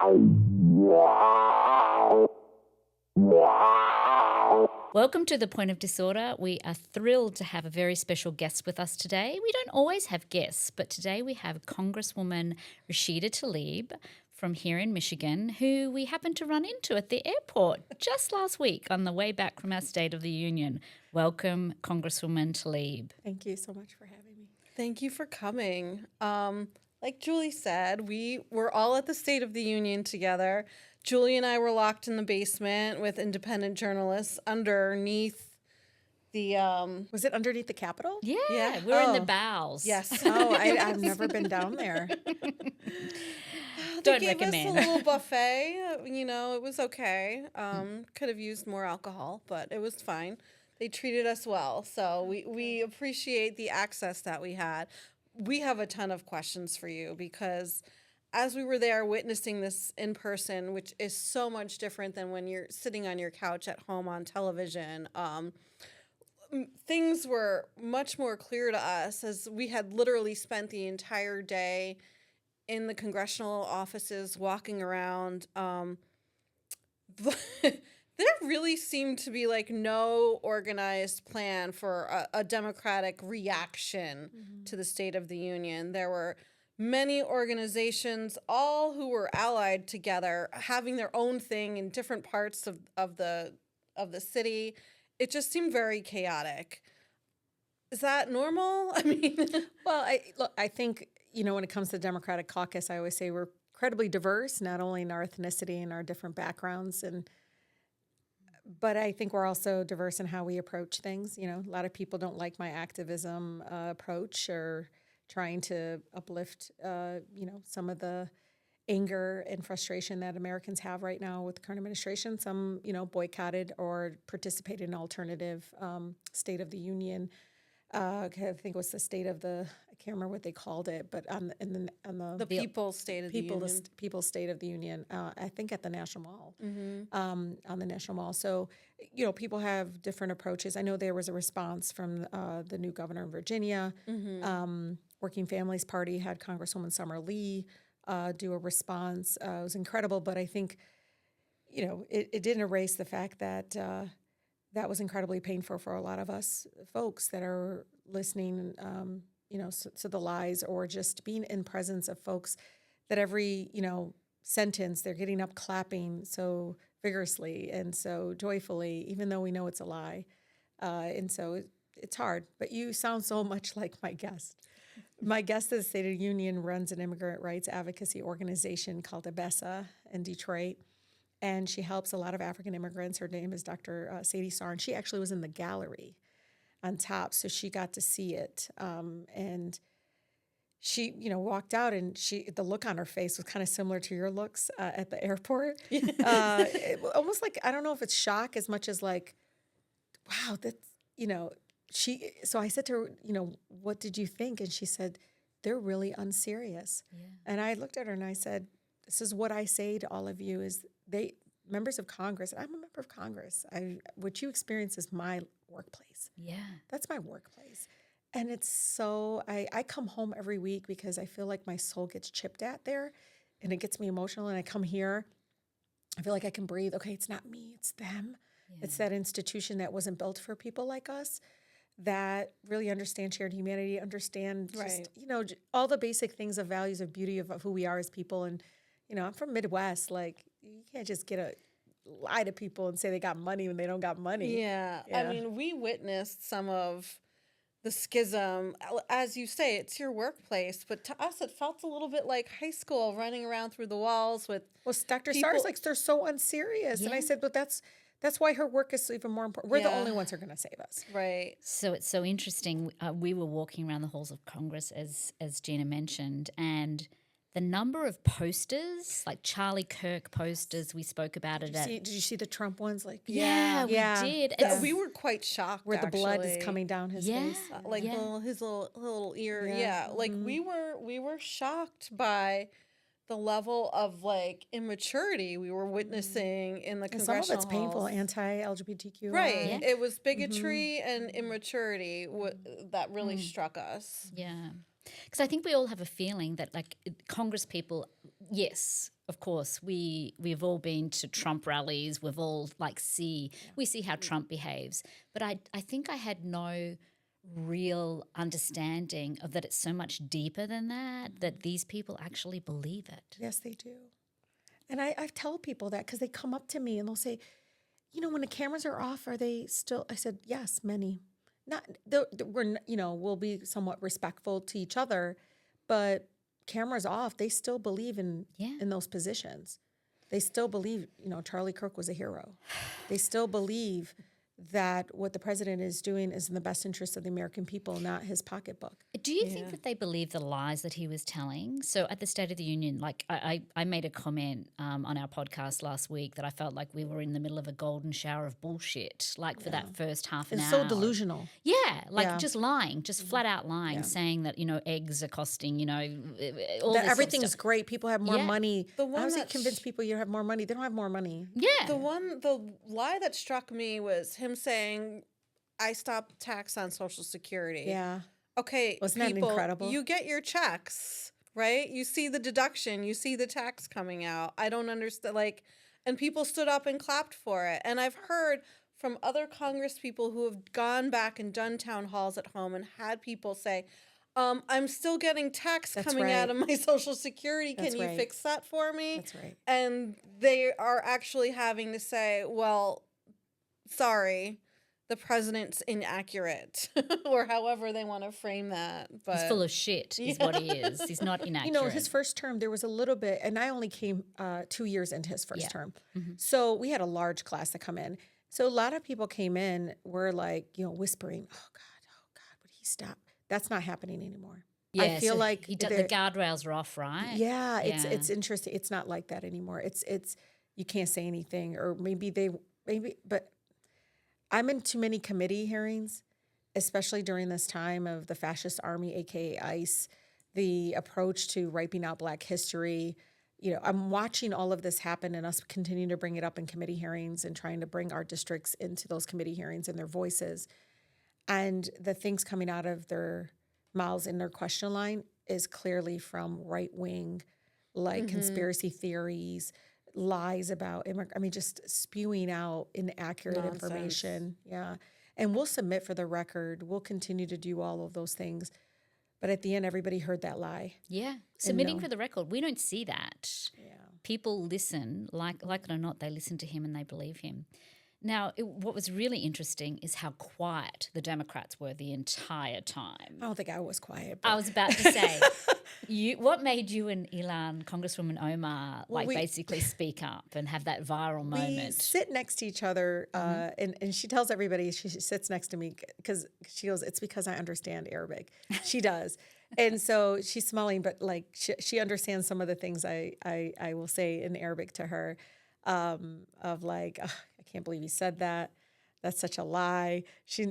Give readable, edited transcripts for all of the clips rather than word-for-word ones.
Welcome to The Point of Disorder. We are thrilled to have a very special guest with us today. We don't always have guests, but today we have Congresswoman Rashida Tlaib from here in Michigan, who we happened to run into at the airport just last week on the way back from our State of the Union. Welcome, Congresswoman Tlaib. Thank you so much for having me. Thank you for coming. Like Julie said, we were all at the State of the Union together. Julie and I were locked in the basement with independent journalists underneath the Was it underneath the Capitol? Yeah, we're in the bowels. Yes. Oh, I've never been down there. Don't They gave recommend. us a little buffet. You know, it was okay. Could have used more alcohol, but it was fine. They treated us well, so we appreciate the access that we had. We have a ton of questions for you because as we were there witnessing this in person, which is so much different than when you're sitting on your couch at home on television, things were much more clear to us as we had literally spent the entire day in the congressional offices walking around. There really seemed to be like no organized plan for a democratic reaction to the State of the Union. There were many organizations, all who were allied together, having their own thing in different parts of the city. It just seemed very chaotic. Is that normal? I mean, Well, I think, when it comes to the Democratic caucus, I always say we're incredibly diverse, not only in our ethnicity and our different backgrounds, but I think we're also diverse in how we approach things. A lot of people don't like my activism approach or trying to uplift, some of the anger and frustration that Americans have right now with the current administration. Some, boycotted or participated in alternative State of the Union. I think it was the State of the, I can't remember what they called it, but on the People's State of the Union. People's State of the Union, I think at the National Mall, on the National Mall. So, people have different approaches. I know there was a response from the new governor in Virginia. Working Families Party had Congresswoman Summer Lee do a response. It was incredible, but I think, it didn't erase the fact that that was incredibly painful for a lot of us folks that are listening, to the lies or just being in presence of folks that every, sentence they're getting up clapping so vigorously and so joyfully, even though we know it's a lie. And so it's hard, but you sound so much like my guest. My guest at the State of the Union runs an immigrant rights advocacy organization called ABESA in Detroit. And she helps a lot of African immigrants. Her name is Dr. Sadie Sarr, and she actually was in the gallery on top, so she got to see it. And she, walked out, and the look on her face was kind of similar to your looks at the airport. Almost like, I don't know if it's shock as much as like, wow, that's, so I said to her, what did you think? And she said, they're really unserious. Yeah. And I looked at her and I said, this is what I say to all of you is members of Congress, I'm a member of Congress. What you experience is my workplace. Yeah. That's my workplace. And it's so, I come home every week because I feel like my soul gets chipped at there and it gets me emotional. And I come here, I feel like I can breathe. Okay, it's not me, it's them. Yeah. It's that institution that wasn't built for people like us that really understand shared humanity, understand just, all the basic things of values of beauty of who we are as people. And, I'm from Midwest. Like, you can't just lie to people and say they got money when they don't got money. Yeah. I mean, we witnessed some of the schism. As you say, it's your workplace, but to us, it felt a little bit like high school, running around through the walls with. Well, Dr. Sarr's like, they're so unserious. Yeah. And I said, but that's why her work is even more important. We're the only ones who are going to save us. Right. So it's so interesting. We were walking around the halls of Congress, as Gina mentioned, and the number of posters, like Charlie Kirk posters, we spoke about it. Did you see the Trump ones? Like, we did. We were quite shocked. Where the blood is coming down his face, his little ear. Yeah, like we were shocked by the level of like immaturity we were witnessing in the congressional some of it's halls. Painful, anti-LGBTQ. Right. Yeah. It was bigotry and immaturity that really struck us. Yeah. Because I think we all have a feeling that, like, Congress people, yes, of course, we've all been to Trump rallies. We've all we see how Trump behaves. But I think I had no real understanding of that it's so much deeper than that these people actually believe it. Yes, they do. And I tell people that because they come up to me and they'll say, when the cameras are off, are they still? I said, yes, many. Not we'll be somewhat respectful to each other, but cameras off, they still believe in those positions. They still believe, Charlie Kirk was a hero. They still believe that what the president is doing is in the best interest of the American people, not his pocketbook. Do you think that they believe the lies that he was telling? So at the State of the Union, I made a comment on our podcast last week that I felt like we were in the middle of a golden shower of bullshit, for that first half an hour. It's so delusional. Yeah, just lying, just flat out lying, saying that, eggs are costing, all that everything's great. People have more money. The one How does it convince people you have more money? They don't have more money. Yeah. The lie that struck me was him saying, I stopped tax on Social Security. Yeah. Okay, wasn't that incredible? You get your checks, right? You see the deduction, you see the tax coming out. I don't understand, and people stood up and clapped for it. And I've heard from other Congress people who have gone back and done town halls at home and had people say, I'm still getting tax coming out of my Social Security. Can you fix that for me? That's right. And they are actually having to say, well, sorry, the president's inaccurate, or however they want to frame that. But he's full of shit is what he is. He's not inaccurate. His first term, there was a little bit, and I only came 2 years into his first term. Mm-hmm. So we had a large class that come in. So a lot of people came in, were whispering, oh God, would he stop? That's not happening anymore. Yeah, I feel like the guardrails are off, right? Yeah, it's interesting. It's not like that anymore. It's you can't say anything, or but I'm in too many committee hearings, especially during this time of the fascist army, aka ICE, the approach to wiping out Black history. I'm watching all of this happen and us continuing to bring it up in committee hearings and trying to bring our districts into those committee hearings and their voices. And the things coming out of their mouths in their question line is clearly from right-wing, conspiracy theories, lies about just spewing out inaccurate information. Yeah. And we'll submit for the record. We'll continue to do all of those things. But at the end, everybody heard that lie. Yeah. Submitting for the record. We don't see that. Yeah. People listen, like it or not, they listen to him and they believe him. Now, what was really interesting is how quiet the Democrats were the entire time. I don't think I was quiet. I was about to say, what made you and Ilan, Congresswoman Omar, basically speak up and have that viral moment? We sit next to each other, and she tells everybody she sits next to me because she goes, it's because I understand Arabic. She does. And so she's smiling, but she understands some of the things I will say in Arabic to her. I can't believe he said that. That's such a lie. She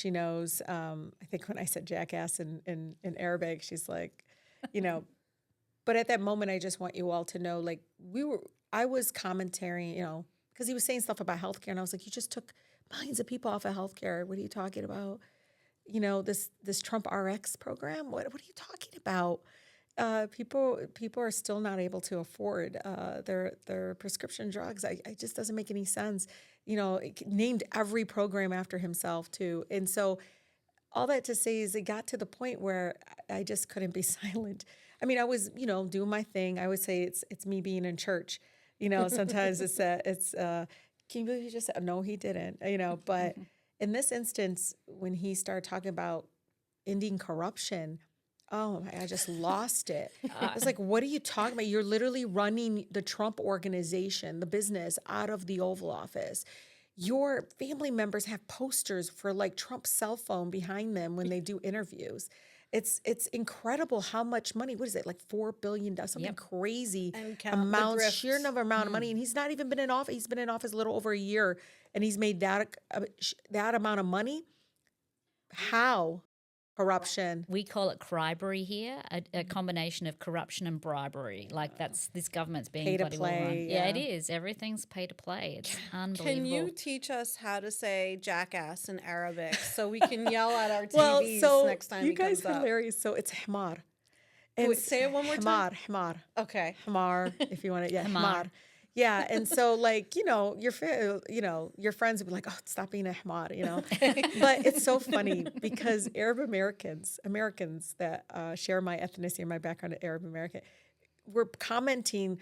knows. I think when I said jackass in Arabic, she's like, But at that moment, I just want you all to know, I was commentating, because he was saying stuff about healthcare, and I was like, you just took millions of people off of healthcare. What are you talking about? This Trump RX program. What are you talking about? People are still not able to afford their prescription drugs. It just doesn't make any sense. Named every program after himself too. And so all that to say is it got to the point where I just couldn't be silent. I mean, I was, doing my thing. I would say it's me being in church. Sometimes it's can you believe he just said, no, he didn't, but in this instance, when he started talking about ending corruption, oh, I just lost it. It's like, what are you talking about? You're literally running the Trump organization, the business, out of the Oval Office. Your family members have posters for Trump's cell phone behind them when they do interviews. It's incredible how much money. What is it, $4 billion? Something crazy amount, sheer number amount of money. And he's not even been in office. He's been in office a little over a year, and he's made that amount of money. How? Corruption. We call it bribery here, a combination of corruption and bribery. This government's being pay to bloody play, well run. Yeah, it is. Everything's pay to play. It's unbelievable. Can you teach us how to say jackass in Arabic so we can yell at our TVs next time you he guys comes are up? hilarious. So it's hamar. And Wait, say it one more time. Hamar. Okay. Hamar, if you want to, yeah, Hamar. Hamar. Yeah, and so like, your friends would be like, "Oh, stop being a Hamar," But it's so funny because Arab Americans that share my ethnicity and my background, Arab American, were commenting,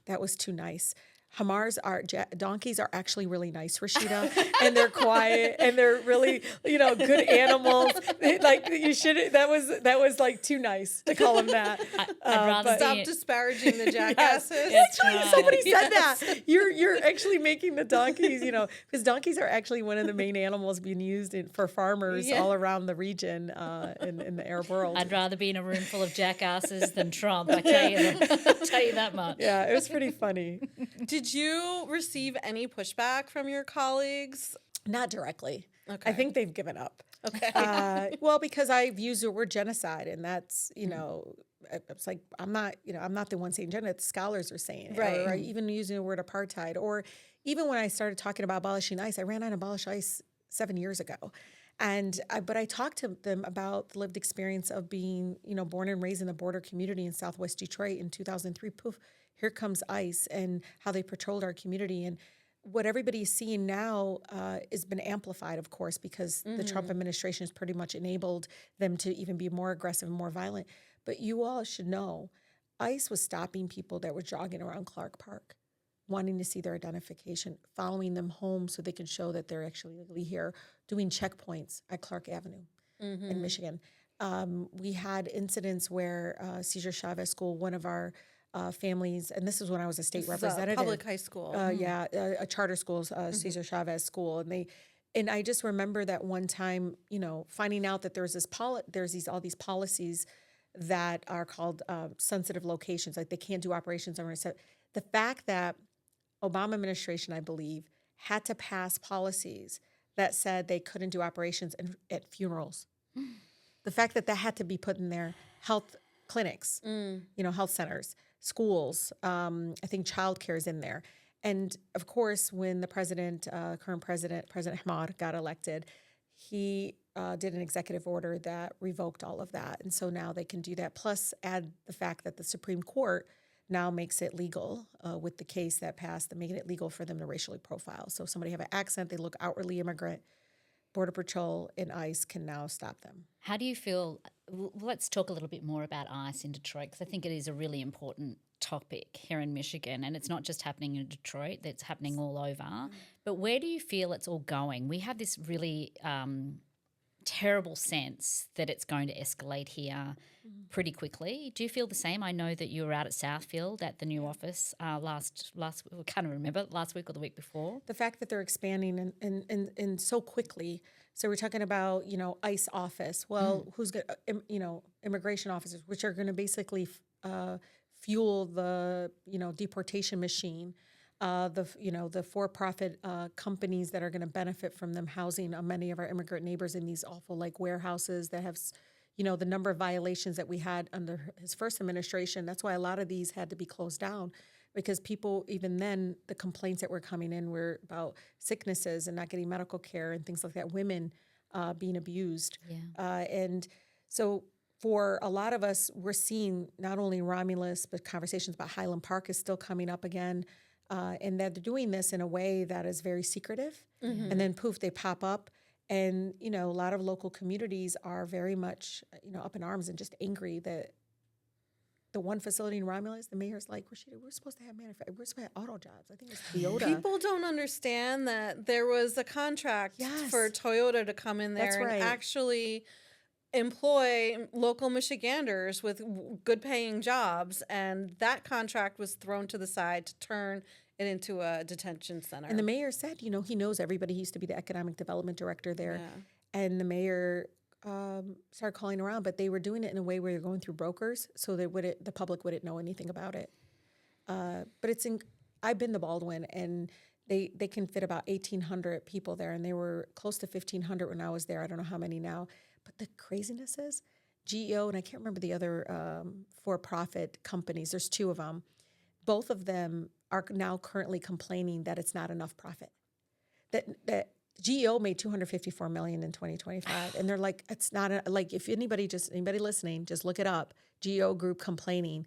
that was too nice. Donkeys are actually really nice, Rashida, and they're quiet and they're really, good animals. That was like too nice to call them that. I'd rather Stop disparaging the jackasses. That's right. Somebody said that. You're actually making the donkeys, because donkeys are actually one of the main animals being used for farmers all around the region in the Arab world. I'd rather be in a room full of jackasses than Trump. I tell you that much. Yeah, it was pretty funny. Did you receive any pushback from your colleagues? Not directly. Okay. I think they've given up. Okay. Well, because I've used the word genocide, and that's, it's like I'm not the one saying genocide. Scholars are saying it, Right. or even using the word apartheid, or even when I started talking about abolishing ICE, I ran on Abolish ICE 7 years ago, but I talked to them about the lived experience of being, born and raised in the border community in Southwest Detroit in 2003. Poof, here comes ICE, and how they patrolled our community. And what everybody's seeing now has been amplified, of course, because the Trump administration has pretty much enabled them to even be more aggressive and more violent. But you all should know, ICE was stopping people that were jogging around Clark Park, wanting to see their identification, following them home so they can show that they're actually legally here, doing checkpoints at Clark Avenue in Michigan. We had incidents where Cesar Chavez School, one of our families, and this is when I was a state representative. Public high school. A charter school, Cesar Chavez School, and I just remember that one time, finding out that there's all these policies that are called sensitive locations, like they can't do operations on the fact that Obama administration, I believe, had to pass policies that said they couldn't do operations at funerals. The fact that had to be put in there, health clinics, health centers, schools. I think childcare is in there. And of course, when the current President Hamad got elected, he did an executive order that revoked all of that. And so now they can do that. Plus add the fact that the Supreme Court now makes it legal with the case that passed, making it legal for them to racially profile. So if somebody have an accent, they look outwardly immigrant, Border Patrol and ICE can now stop them. How do you feel? Let's talk a little bit more about ICE in Detroit, because I think it is a really important topic here in Michigan, and it's not just happening in Detroit, it's happening all over. But where do you feel it's all going? We have this really terrible sense that it's going to escalate here pretty quickly. Do you feel the same? I know that you were out at Southfield at the new office last I can't remember, last week or the week before. The fact that they're expanding and so quickly. So we're talking about, ICE office. Well, who's going to, immigration officers, which are going to basically fuel the, deportation machine. The for-profit companies that are going to benefit from them housing many of our immigrant neighbors in these awful warehouses that have, the number of violations that we had under his first administration. That's why a lot of these had to be closed down, because people, even then, the complaints that were coming in were about sicknesses and not getting medical care and things like that, women being abused. Yeah. And so for a lot of us, we're seeing not only Romulus, but conversations about Highland Park is still coming up again. And that they're doing this in a way that is very secretive. And then poof, they pop up. And, a lot of local communities are very much, up in arms and just angry that the one facility in Romulus, the mayor's like, Rashida, we're supposed to have we're supposed to have auto jobs. I think it's Toyota. People don't understand that there was a contract for Toyota to come in there and actually employ local Michiganders with good paying jobs, and that contract was thrown to the side to turn it into a detention center. And the mayor said, he knows everybody. He used to be the economic development director there. And the mayor started calling around, but they were doing it in a way where you're going through brokers, so that the public wouldn't know anything about it. But I've been to Baldwin, and they can fit about 1,800 people there, and they were close to 1,500 when I was there. I don't know how many now. But the craziness is GEO, and I can't remember the other for-profit companies. There's two of them. Both of them are now currently complaining that it's not enough profit. That GEO made $254 million in 2025, and they're like, it's not if anybody listening, just look it up. GEO group complaining,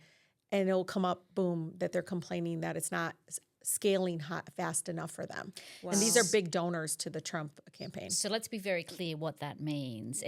and it'll come up, boom, that they're complaining that it's not scaling fast enough for them. Wow. And these are big donors to the Trump campaign. So let's be very clear what that means.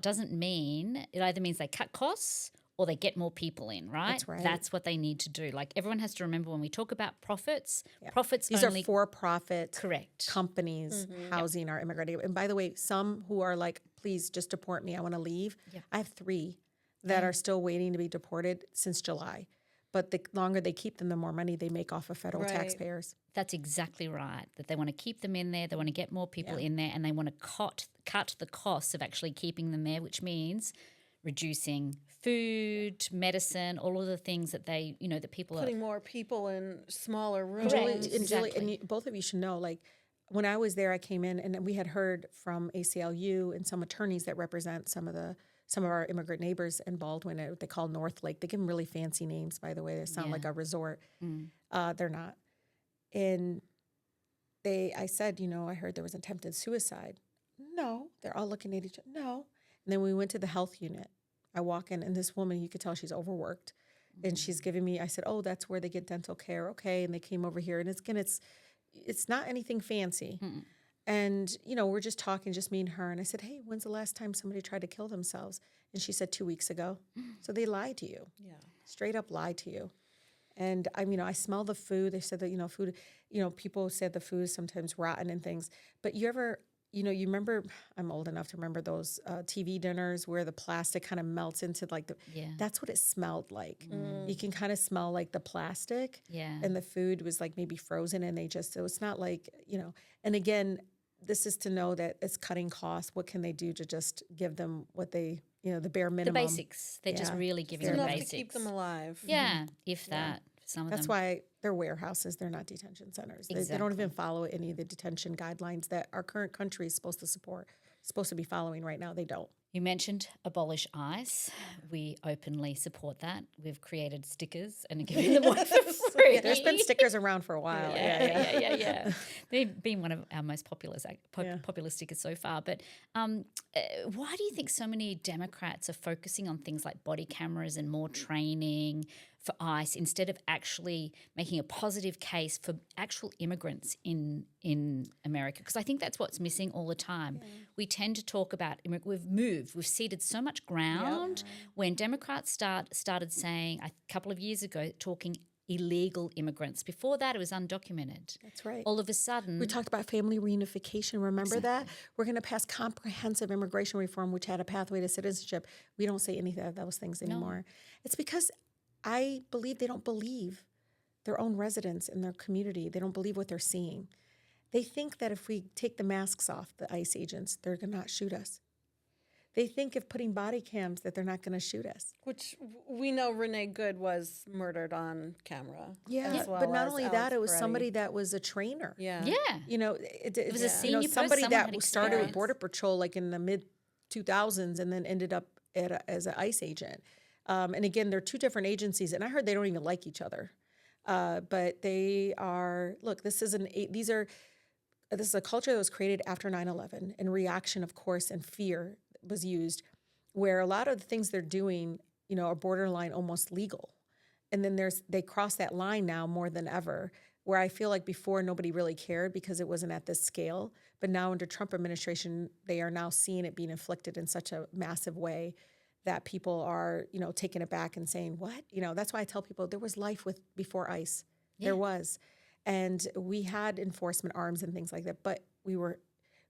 Doesn't mean it either means they cut costs or they get more people in, right? That's right. That's what they need to do. Like everyone has to remember when we talk about profits, profits These only are for-profit correct. companies housing our immigrant. And by the way, some who are like, please just deport me, I want to leave. Yep. I have 3 that are still waiting to be deported since July. But the longer they keep them, the more money they make off of federal taxpayers. That's exactly right. That they want to keep them in there, they want to get more people in there, and they want to cut the costs of actually keeping them there, which means reducing food, medicine, all of the things that they, that people Putting more people in smaller rooms. Correct. Julie, and both of you should know, like, when I was there, I came in and we had heard from ACLU and some attorneys that represent some of our immigrant neighbors in Baldwin, what they call North Lake. They give them really fancy names, by the way. They sound like a resort. They're not. And I said, I heard there was attempted suicide. No. They're all looking at each other. No. And then we went to the health unit. I walk in, and this woman, you could tell she's overworked. And she's giving me, I said, oh, that's where they get dental care. Okay. And they came over here. And it's not anything fancy. And, we're just talking, just me and her. And I said, hey, when's the last time somebody tried to kill themselves? And she said 2 weeks ago. So they lied to you. Yeah. Straight up lied to you. And, I smell the food. They said that, food, people said the food is sometimes rotten and things. But you ever, you remember, I'm old enough to remember those TV dinners where the plastic kind of melts into that's what it smelled like. You can kind of smell like the plastic. Yeah. And the food was like maybe frozen and so it's not like, and again, this is to know that it's cutting costs. What can they do to just give them what they, the bare minimum? The basics. They're just really giving them enough basics. to keep them alive. Yeah, if that. Some of That's them. why they're warehouses. They're not detention centers. They don't even follow any of the detention guidelines that our current country is supposed to be following right now. They don't. You mentioned Abolish ICE. We openly support that. We've created stickers and given them away for free. There's been stickers around for a while. Yeah. They've been one of our most popular stickers so far. But why do you think so many Democrats are focusing on things like body cameras and more training for ICE instead of actually making a positive case for actual immigrants in America? Because I think that's what's missing all the time. Yeah. We tend to talk about we've ceded so much ground. When Democrats started saying a couple of years ago, talking illegal immigrants. Before that, it was undocumented. That's right. All of a sudden, we talked about family reunification. Remember that? We're going to pass comprehensive immigration reform, which had a pathway to citizenship. We don't say any of those things anymore. No. It's because I believe they don't believe their own residents in their community. They don't believe what they're seeing. They think that if we take the masks off, the ICE agents, they're going to not shoot us. They think if putting body cams that they're not going to shoot us. Which we know Renee Good was murdered on camera. Yeah, well but not only Alex that, it was Peretti. Somebody that was a trainer. Yeah. It was a senior person, somebody someone that had started with experience. Border Patrol like in the mid-2000s and then ended up as an ICE agent. And again, they're two different agencies, and I heard they don't even like each other. But they are, look, this is a culture that was created after 9/11 in reaction, of course, and fear was used, where a lot of the things they're doing, are borderline almost legal. And then they cross that line now more than ever, where I feel like before nobody really cared because it wasn't at this scale. But now under Trump administration, they are now seeing it being inflicted in such a massive way that people are, taking it back and saying, what? That's why I tell people there was life before ICE. Yeah. There was. And we had enforcement arms and things like that, but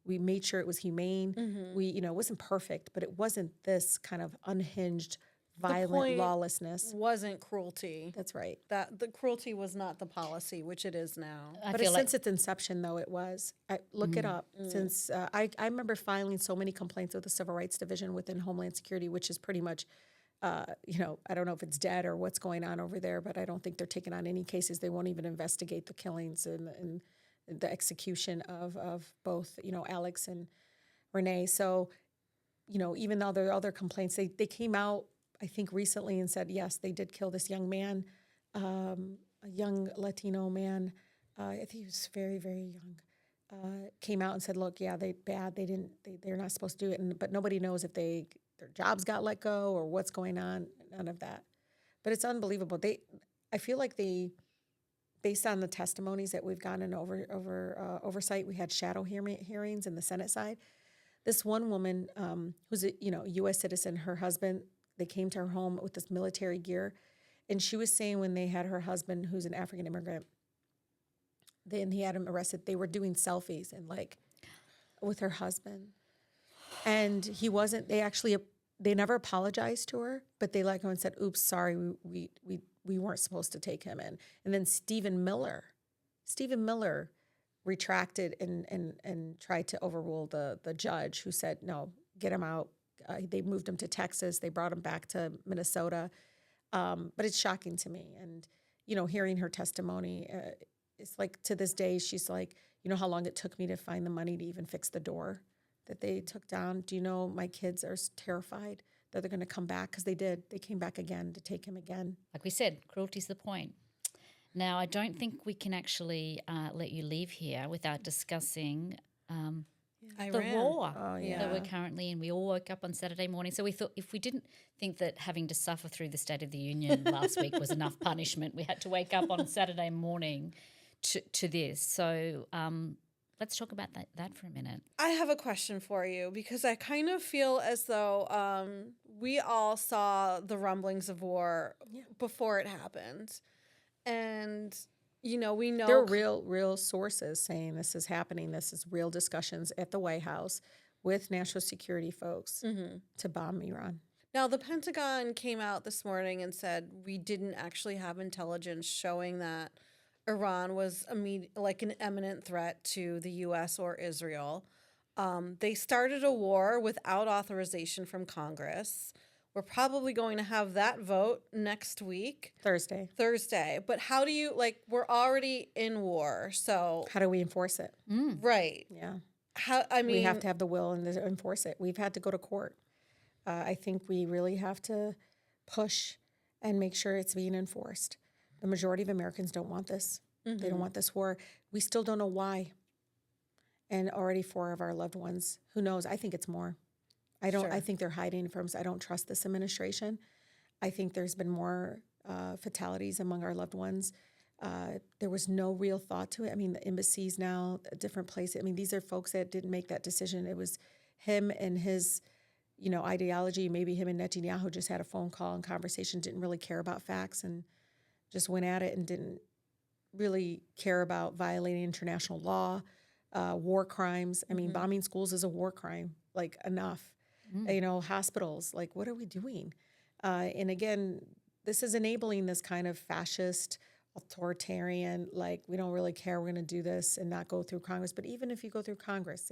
we made sure it was humane. Mm-hmm. It wasn't perfect, but it wasn't this kind of unhinged, violent lawlessness. Wasn't cruelty. That's right. That the cruelty was not the policy, which it is now. But since its inception, though, it was. Look it up. Since I remember filing so many complaints with the Civil Rights Division within Homeland Security, which is pretty much, I don't know if it's dead or what's going on over there, but I don't think they're taking on any cases. They won't even investigate the killings and the execution of both, Alex and Renee. So, even though there are other complaints, they came out, I think, recently and said, yes, they did kill this young man, a young Latino man. I think he was very, very young. Came out and said, look, yeah, they're not supposed to do it. But nobody knows if they their jobs got let go or what's going on. None of that. But it's unbelievable. I feel like based on the testimonies that we've gotten oversight, we had shadow hearings in the Senate side. This one woman who's a U.S. citizen, her husband, they came to her home with this military gear, and she was saying when they had her husband, who's an African immigrant, then he had him arrested. They were doing selfies and with her husband, and he wasn't. They never apologized to her, but they let go and said, "Oops, sorry, we weren't supposed to take him in." And then Stephen Miller retracted and tried to overrule the judge who said, "No, get him out." They moved him to Texas. They brought him back to Minnesota. But it's shocking to me. And, hearing her testimony, it's like to this day, she's like, how long it took me to find the money to even fix the door that they took down? Do you know my kids are terrified that they're going to come back? Because they did. They came back again to take him again. Like we said, cruelty's the point. Now, I don't think we can actually let you leave here without discussing the war that we're currently in. We all woke up on Saturday morning. So we thought if we didn't think that having to suffer through the State of the Union last week was enough punishment, we had to wake up on Saturday morning to this. So let's talk about that for a minute. I have a question for you because I kind of feel as though we all saw the rumblings of war before it happened. And we know there are real sources saying this is happening. This is real discussions at the White House with national security folks to bomb Iran. Now, the Pentagon came out this morning and said we didn't actually have intelligence showing that Iran was an imminent threat to the U.S. or Israel. They started a war without authorization from Congress. We're probably going to have that vote next week. Thursday. But how do you, we're already in war, so. How do we enforce it? Right. Yeah. We have to have the will and enforce it. We've had to go to court. I think we really have to push and make sure it's being enforced. The majority of Americans don't want this. They don't want this war. We still don't know why. And already 4 of our loved ones, who knows? I think it's more. I think they're hiding from us. I don't trust this administration. I think there's been more fatalities among our loved ones. There was no real thought to it. I mean, the embassies now, different places. I mean, these are folks that didn't make that decision. It was him and his, ideology. Maybe him and Netanyahu just had a phone call and conversation, didn't really care about facts and just went at it and didn't really care about violating international law, war crimes. I mean, bombing schools is a war crime, enough. Hospitals, what are we doing? And again, this is enabling this kind of fascist, authoritarian, we don't really care, we're going to do this and not go through Congress. But even if you go through Congress,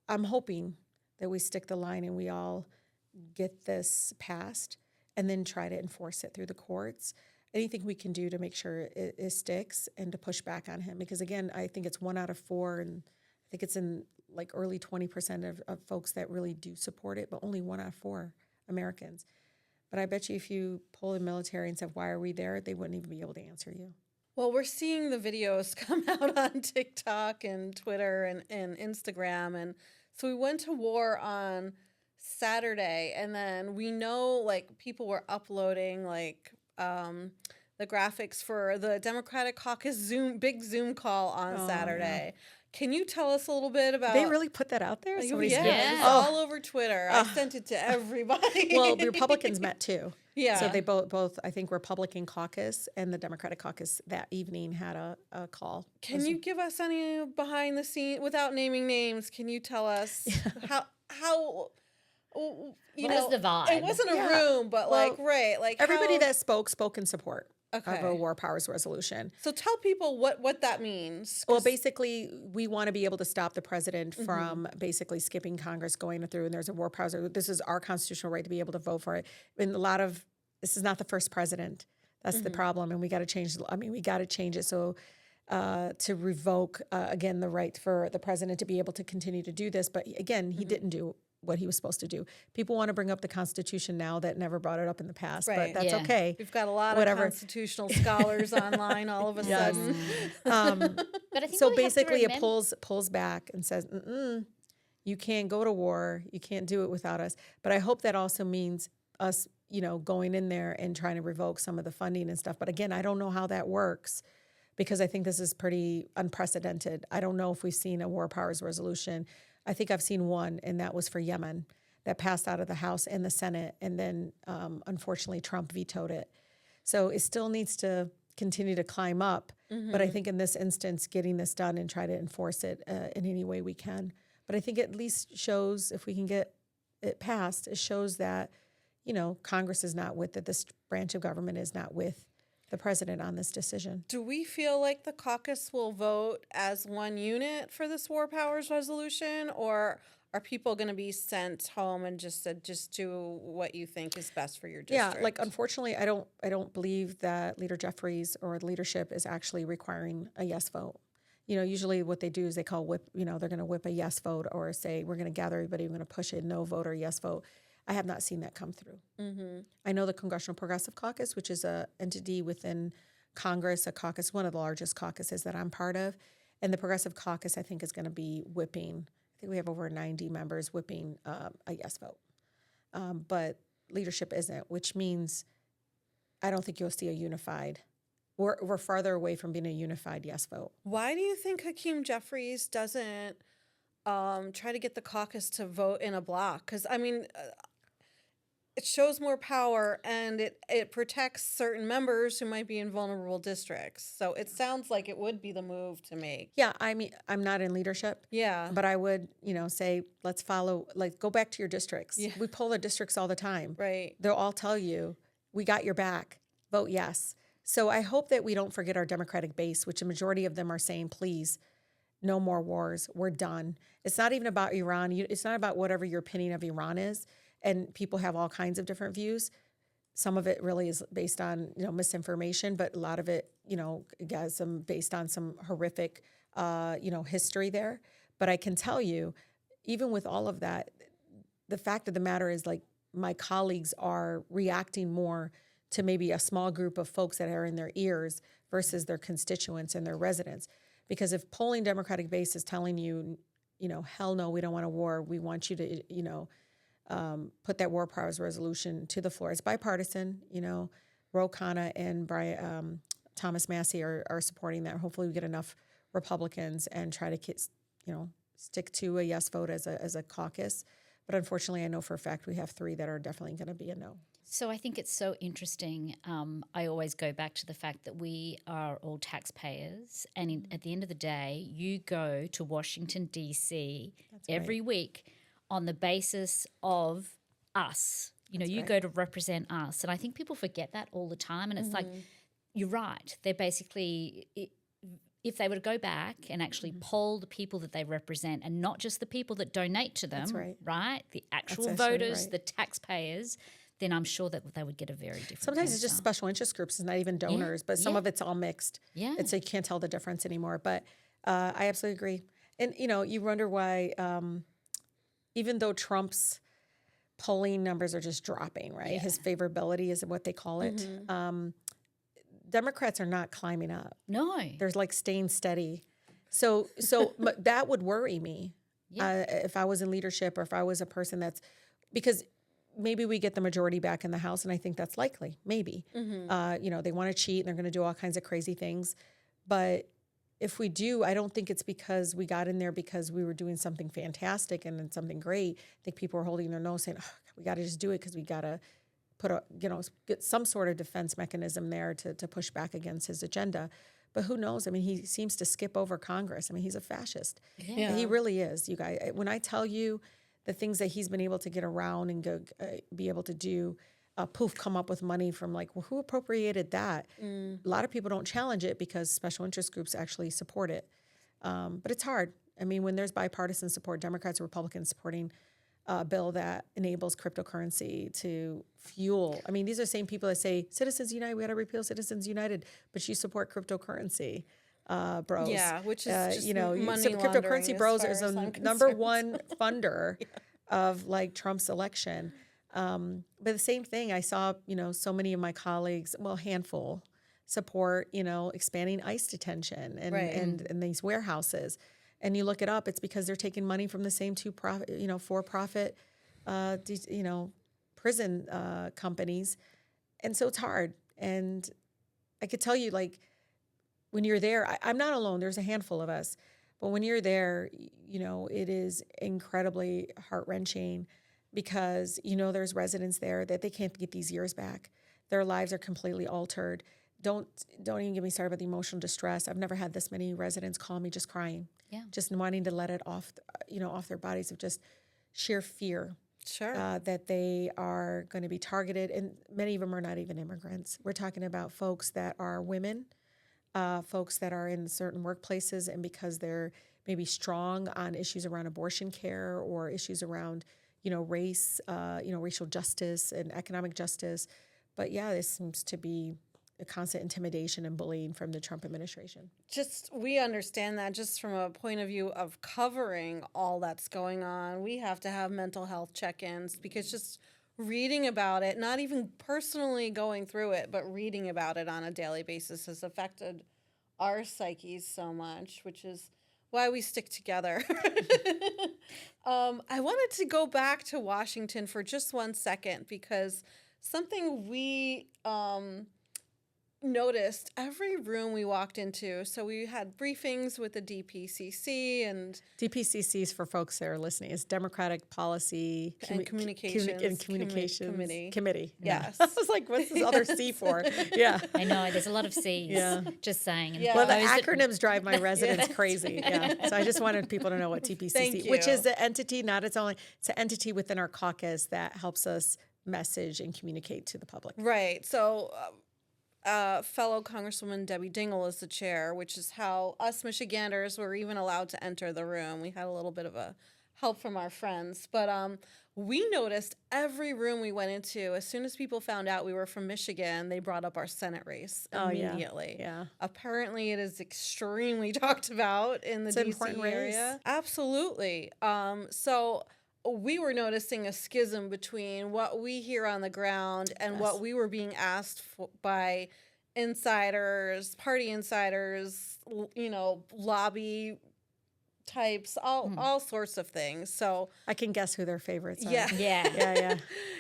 I'm hoping that we stick the line and we all get this passed and then try to enforce it through the courts. Anything we can do to make sure it sticks and to push back on him. Because again, I think it's 1 out of 4 and I think it's in early 20% of folks that really do support it, but only 1 out of 4 Americans. But I bet you if you pull the military and said, why are we there? They wouldn't even be able to answer you. Well, we're seeing the videos come out on TikTok and Twitter and Instagram. And so we went to war on Saturday, and then we know people were uploading the graphics for the Democratic caucus big Zoom call on Saturday. Yeah. Can you tell us a little bit about? They really put that out there? It's all over Twitter. I sent it to everybody. Well, the Republicans met too. Yeah. So they both, I think, Republican caucus and the Democratic caucus that evening had a call. Can you give us any behind the scenes, without naming names? Can you tell us how? What was the vibe? It wasn't a room, but everybody that spoke in support of a war powers resolution. So tell people what that means. Well, basically, we want to be able to stop the president from basically skipping Congress, going through, and there's a war powers. This is our constitutional right to be able to vote for it. And this is not the first president. That's the problem, and we got to change. We got to change it so to revoke again the right for the president to be able to continue to do this. But again, he didn't do what he was supposed to do. People want to bring up the Constitution now that never brought it up in the past, but that's okay. We've got a lot of constitutional scholars online all of a sudden. But I think so basically it pulls back and says, You can't go to war. You can't do it without us. But I hope that also means us, going in there and trying to revoke some of the funding and stuff. But again, I don't know how that works because I think this is pretty unprecedented. I don't know if we've seen a war powers resolution. I think I've seen one, and that was for Yemen, that passed out of the House and the Senate. And then, unfortunately, Trump vetoed it. So it still needs to continue to climb up. But I think in this instance, getting this done and try to enforce it in any way we can. But I think it at least shows, if we can get it passed, it shows that, Congress is not with it. This branch of government is not with the president on this decision. Do we feel like the caucus will vote as one unit for this war powers resolution, or are people going to be sent home and just said, just do what you think is best for your district? Yeah, unfortunately, I don't believe that Leader Jeffries or the leadership is actually requiring a yes vote. Usually what they do is they call whip. They're going to whip a yes vote or say we're going to gather everybody, we're going to push a no vote or yes vote. I have not seen that come through. I know the Congressional Progressive Caucus, which is a entity within Congress, a caucus, one of the largest caucuses that I'm part of, and the Progressive Caucus I think is going to be whipping. I think we have over 90 members whipping a yes vote, but leadership isn't, which means I don't think you'll see a unified. We're farther away from being a unified yes vote. Why do you think Hakeem Jeffries doesn't try to get the caucus to vote in a block? Because, it shows more power and it protects certain members who might be in vulnerable districts. So it sounds like it would be the move to make. Yeah, I'm not in leadership. Yeah. But I would, say, let's follow, go back to your districts. Yeah. We poll our districts all the time. Right. They'll all tell you, we got your back, vote yes. So I hope that we don't forget our Democratic base, which a majority of them are saying, please, no more wars, we're done. It's not even about Iran. It's not about whatever your opinion of Iran is. And people have all kinds of different views. Some of it really is based on, misinformation, but a lot of it, has some based on some horrific, history there. But I can tell you, even with all of that, the fact of the matter is, my colleagues are reacting more to maybe a small group of folks that are in their ears versus their constituents and their residents. Because if polling Democratic base is telling you, hell no, we don't want a war, we want you to, put that war powers resolution to the floor. It's bipartisan, Ro Khanna and Thomas Massie are supporting that. Hopefully we get enough Republicans and try to, stick to a yes vote as a caucus. But unfortunately, I know for a fact we have 3 that are definitely going to be a no. So I think it's so interesting. I always go back to the fact that we are all taxpayers. And at the end of the day, you go to Washington, D.C. every week on the basis of us. You go to represent us. And I think people forget that all the time. And it's like, you're right. They're basically, if they were to go back and actually poll the people that they represent and not just the people that donate to them, right? The actual voters, the taxpayers, then I'm sure that they would get a very different Sometimes answer. it's just special interest groups. It's not even donors, but some of it's all mixed. Yeah. And so you can't tell the difference anymore. But I absolutely agree. And, you wonder why, even though Trump's polling numbers are just dropping, right? His favorability is what they call it. Democrats are not climbing up. No. There's staying steady. So that would worry me if I was in leadership or if I was a person because maybe we get the majority back in the House, and I think that's likely, maybe. They want to cheat and they're going to do all kinds of crazy things. But if we do, I don't think it's because we got in there because we were doing something fantastic and something great. I think people are holding their nose saying, we got to just do it because we got to get some sort of defense mechanism there to push back against his agenda. But who knows? He seems to skip over Congress. He's a fascist. Yeah. He really is, you guys. When I tell you the things that he's been able to get around and be able to do, come up with money from who appropriated that? A lot of people don't challenge it because special interest groups actually support it. But it's hard. When there's bipartisan support, Democrats and Republicans supporting a bill that enables cryptocurrency to fuel. These are the same people that say, Citizens United, we got to repeal Citizens United, but you support cryptocurrency. Bros. Yeah, which is just money so laundering cryptocurrency as bros far is as the I'm number concerned. one funder of Trump's election. But the same thing, I saw, so many of my colleagues, handful, support, expanding ICE detention and these warehouses. And you look it up, it's because they're taking money from the same for-profit, prison companies. And so it's hard. And I could tell you, like, when you're there, I'm not alone. There's a handful of us. But when you're there, it is incredibly heart-wrenching because, there's residents there that they can't get these years back. Their lives are completely altered. Don't even get me started about the emotional distress. I've never had this many residents call me just crying, just wanting to let it off, off their bodies of just sheer fear. Sure. That they are going to be targeted. And many of them are not even immigrants. We're talking about folks that are women, folks that are in certain workplaces, and because they're maybe strong on issues around abortion care or issues around, race, racial justice and economic justice. But this seems to be a constant intimidation and bullying from the Trump administration. We understand that just from a point of view of covering all that's going on. We have to have mental health check-ins because just reading about it, not even personally going through it, but reading about it on a daily basis has affected our psyches so much, which is why we stick together. I wanted to go back to Washington for just 1 second because something we noticed every room we walked into. So we had briefings with the DPCC and DPCCs, for folks that are listening, is Democratic Policy and Communications Committee. Yes. I was like, what's this other C for? Yeah. I know, there's a lot of C's. Yeah. Just saying. And Well, the those that- acronyms drive my residents crazy. Yeah. So I just wanted people to know what Thank TPCC, you. which is the entity, not its only, it's an entity within our caucus that helps us message and communicate to the public. Right. So fellow Congresswoman Debbie Dingell is the chair, which is how us Michiganders were even allowed to enter the room. We had a little bit of a help from our friends. But we noticed every room we went into, as soon as people found out we were from Michigan, they brought up our Senate race immediately. Yeah. Apparently, it is extremely talked about in the It's an DC important area. race. Absolutely. So we were noticing a schism between what we hear on the ground and what we were being asked for by insiders, party insiders, lobby types, all sorts of things. So I can guess who their favorites are. yeah. Yeah.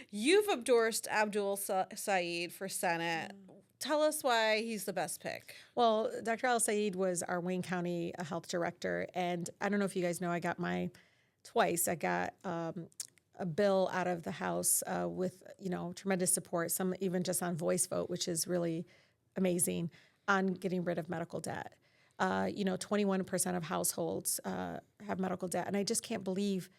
You've endorsed Abdul Saeed for Senate. Tell us why he's the best pick. Well, Dr. Al Saeed was our Wayne County health director. And I don't know if you guys know, I got a bill out of the House with, tremendous support, some even just on voice vote, which is really amazing, on getting rid of medical debt. 21% of households have medical debt. And I just can't believe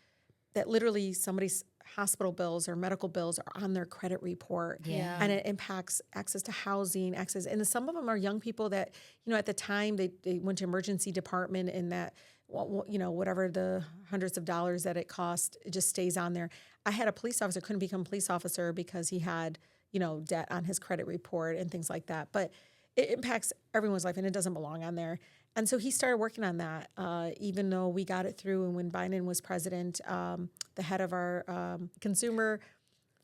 that literally somebody's hospital bills or medical bills are on their credit report. Yeah. And it impacts access to housing, and some of them are young people that, at the time they went to emergency department and that, whatever the hundreds of dollars that it cost, it just stays on there. I had a police officer, couldn't become a police officer because he had, debt on his credit report and things like that. But it impacts everyone's life and it doesn't belong on there. And so he started working on that, even though we got it through. And when Biden was president, the head of our Consumer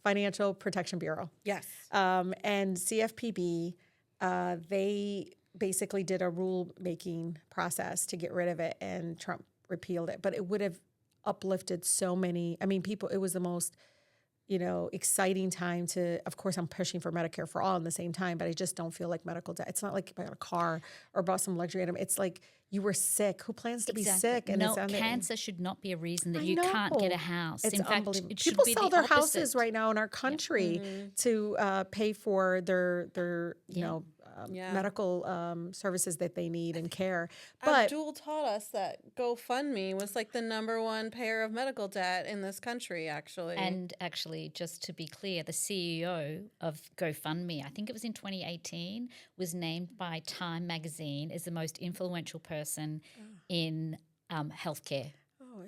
Financial Protection Bureau. Yes. And CFPB, they basically did a rule-making process to get rid of it, and Trump repealed it. But it would have uplifted so many, people. It was the most, exciting time to, of course, I'm pushing for Medicare for all in the same time, but I just don't feel like medical debt. It's not like you bought a car or bought some luxury item. It's like you were sick. Who plans to be sick? And no, cancer should not be a reason that I you can't get a know. house. It's In fact, unbelievable. it should People be sell the their opposite. houses right now in our country to pay for their medical services that they need and care. But Abdul taught us that GoFundMe was like the #1 payer of medical debt in this country, actually. And actually, just to be clear, the CEO of GoFundMe, I think it was in 2018, was named by Time magazine as the most influential person in healthcare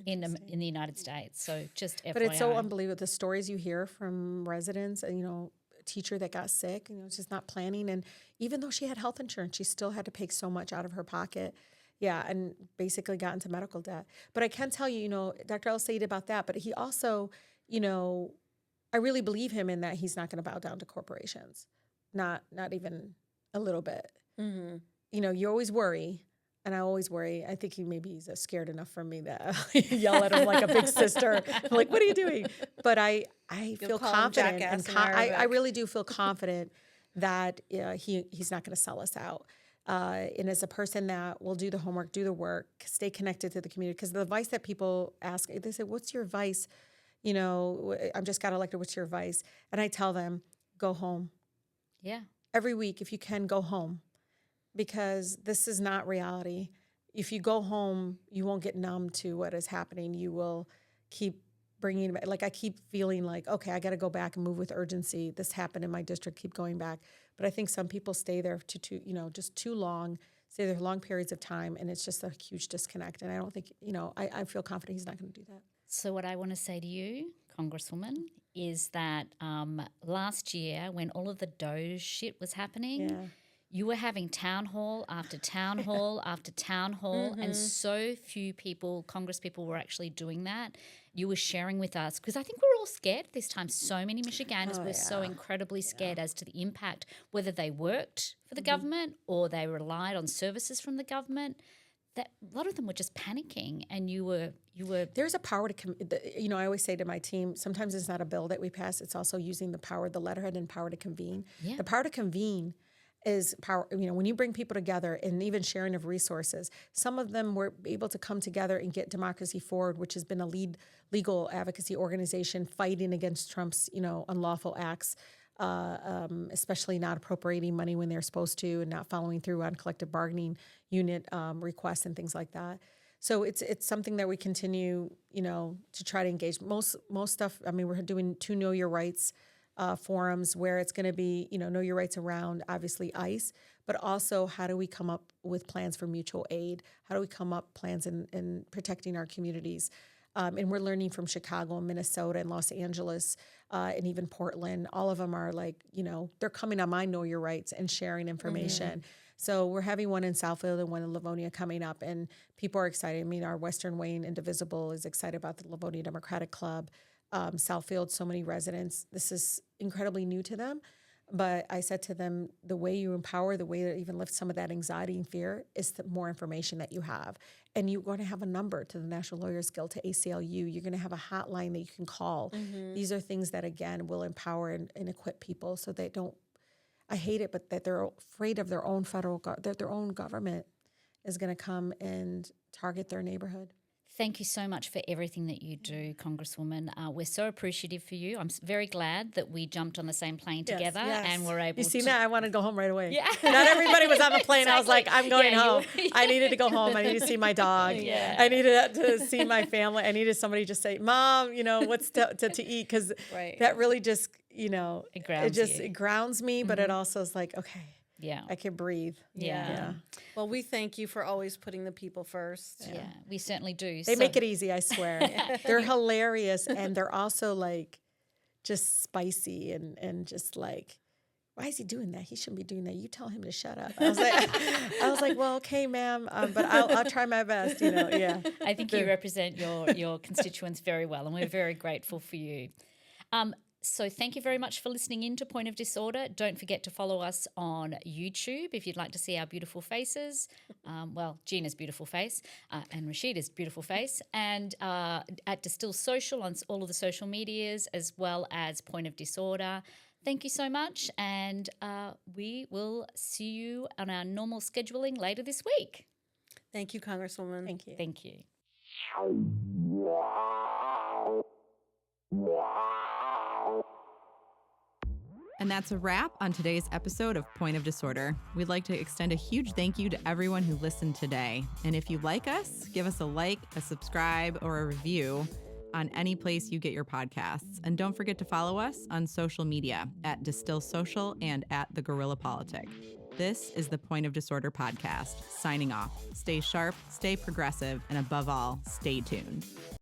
in the United States. So just FYI. But it's so unbelievable, the stories you hear from residents and, a teacher that got sick, just not planning. And even though she had health insurance, she still had to pay so much out of her pocket. Yeah, and basically got into medical debt. But I can tell you, Dr. El Said about that, but he also, I really believe him in that he's not going to bow down to corporations. Not even a little bit. Mm-hmm. You always worry And I always worry. I think he's scared enough from me that I yell at him like a big sister. I'm like, what are you doing? But I feel call him confident, jackass in I Arabic. really do feel confident that he's not going to sell us out. And as a person that will do the homework, do the work, stay connected to the community. Because the advice that people ask, they say, what's your advice? I just got elected. What's your advice? And I tell them, go home. Yeah. Every week, if you can, go home. Because this is not reality. If you go home, you won't get numb to what is happening. You will keep bringing it back. Like I keep feeling like, okay, I got to go back and move with urgency. This happened in my district, keep going back. But I think some people stay there just too long, stay there long periods of time, and it's just a huge disconnect. And I don't think, I feel confident he's not going to do that. So what I want to say to you, Congresswoman, is that last year when all of the Doge shit was happening, you were having town hall after town hall after town hall, and so few people, Congress people, were actually doing that. You were sharing with us, because I think we're all scared this time. So many Michiganders were so incredibly scared as to the impact, whether they worked for the government or they relied on services from the government. That a lot of them were just panicking, and you were. There's a power to, I always say to my team, sometimes it's not a bill that we pass, it's also using the power, the letterhead, and power to convene. Yeah. The power to convene is power. When you bring people together and even sharing of resources, some of them were able to come together and get Democracy Forward, which has been a legal advocacy organization fighting against Trump's, unlawful acts, especially not appropriating money when they're supposed to and not following through on collective bargaining unit requests and things like that. So it's something that we continue, to try to engage. Most stuff. We're doing 2 Know Your Rights forums where it's going to be, know your rights around obviously ICE, but also how do we come up with plans for mutual aid? How do we come up plans in protecting our communities? And we're learning from Chicago and Minnesota and Los Angeles and even Portland. All of them are like, they're coming on my Know Your Rights and sharing information. So we're having one in Southfield and one in Livonia coming up, and people are excited. Our Western Wayne Indivisible is excited about the Livonia Democratic Club. Southfield, so many residents. This is incredibly new to them. But I said to them, the way you empower, the way that even lift some of that anxiety and fear is the more information that you have. And you're going to have a number to the National Lawyers Guild, to ACLU. You're going to have a hotline that you can call. These are things that, again, will empower and equip people so they don't, I hate it, but that they're afraid of their own that their own government is going to come and target their neighborhood. Thank you so much for everything that you do, Congresswoman. We're so appreciative for you. I'm very glad that we jumped on the same plane together and were able to... You see that? I wanted to go home right away. Yeah. Not everybody was on the plane. Exactly. I was like, I'm going home. You I needed to go home. I needed to see my dog. Yeah. I needed to see my family. I needed somebody to just say, Mom, what's to eat? Because that really just, it grounds me, but it also is like, okay. Yeah. I can breathe. Yeah. Well, we thank you for always putting the people first. Yeah, we certainly do. They make it easy, I swear. They're hilarious, and they're also like just spicy and just like, why is he doing that? He shouldn't be doing that. You tell him to shut up. I was like, well, okay, ma'am, but I'll try my best, yeah. I think you represent your constituents very well, and we're very grateful for you. So thank you very much for listening in to Point of Disorder. Don't forget to follow us on YouTube if you'd like to see our beautiful faces. Gina's beautiful face and Rashida's beautiful face. And at Distill Social on all of the social medias, as well as Point of Disorder. Thank you so much. And we will see you on our normal scheduling later this week. Thank you, Congresswoman. Thank you. Thank you. And that's a wrap on today's episode of Point of Disorder. We'd like to extend a huge thank you to everyone who listened today. And if you like us, give us a like, a subscribe, or a review on any place you get your podcasts. And don't forget to follow us on social media at Distill Social and at The Guerrilla Politic. This is the Point of Disorder podcast, signing off. Stay sharp, stay progressive, and above all, stay tuned.